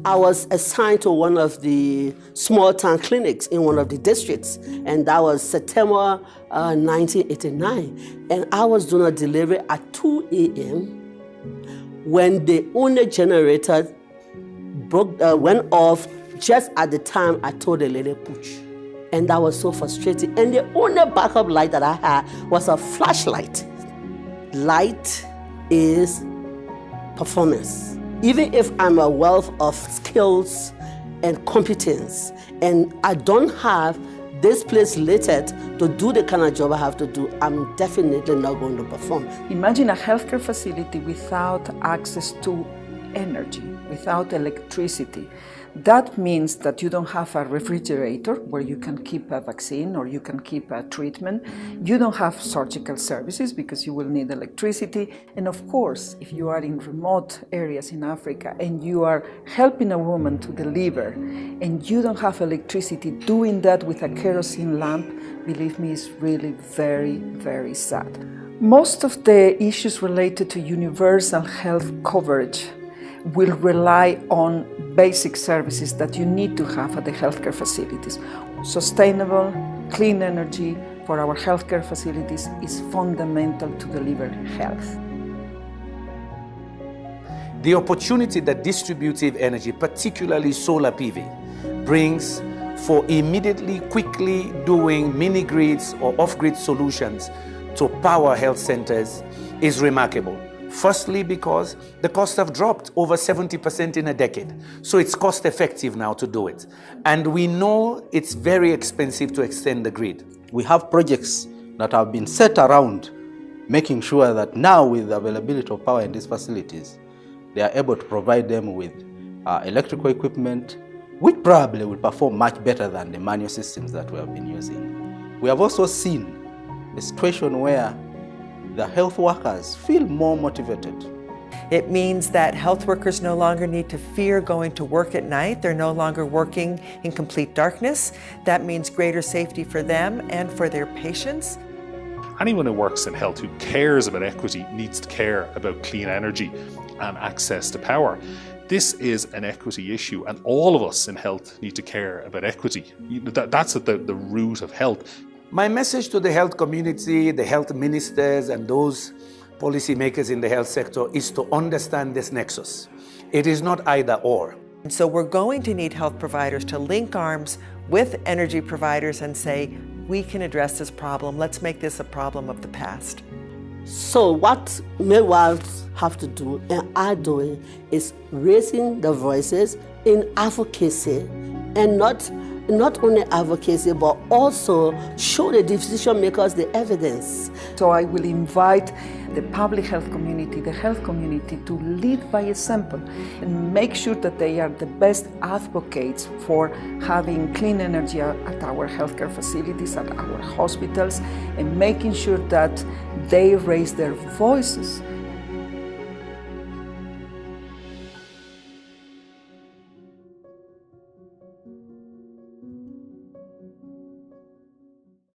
I was assigned to one of the small town clinics in one of the districts, and that was September 1989. And I was doing a delivery at 2 a.m. when the only generator went off just at the time I told the lady pooch. And that was so frustrating. And the only backup light that I had was a flashlight. Light is performance. Even if I'm a wealth of skills and competence, and I don't have this place littered to do the kind of job I have to do, I'm definitely not going to perform. Imagine a healthcare facility without access to energy, without electricity. That means that you don't have a refrigerator where you can keep a vaccine or you can keep a treatment. You don't have surgical services because you will need electricity. And of course, if you are in remote areas in Africa and you are helping a woman to deliver and you don't have electricity, doing that with a kerosene lamp, believe me, is really very, very sad. Most of the issues related to universal health coverage will rely on basic services that you need to have at the healthcare facilities. Sustainable, clean energy for our healthcare facilities is fundamental to deliver health. The opportunity that distributed energy, particularly solar PV, brings for immediately, quickly doing mini-grids or off-grid solutions to power health centers is remarkable. Firstly, because the costs have dropped over 70% in a decade. So it's cost effective now to do it. And we know it's very expensive to extend the grid. We have projects that have been set around making sure that now with the availability of power in these facilities, they are able to provide them with electrical equipment, which probably will perform much better than the manual systems that we have been using. We have also seen a situation where the health workers feel more motivated. It means that health workers no longer need to fear going to work at night. They're no longer working in complete darkness. That means greater safety for them and for their patients. Anyone who works in health who cares about equity needs to care about clean energy and access to power. This is an equity issue, and all of us in health need to care about equity. That's at the root of health. My message to the health community, the health ministers, and those policymakers in the health sector is to understand this nexus. It is not either or. And so we're going to need health providers to link arms with energy providers and say, we can address this problem. Let's make this a problem of the past. So what midwives have to do, and are doing, is raising the voices in advocacy, and not only advocacy, but also show the decision makers the evidence. So I will invite the public health community, the health community, to lead by example and make sure that they are the best advocates for having clean energy at our healthcare facilities, at our hospitals, and making sure that they raise their voices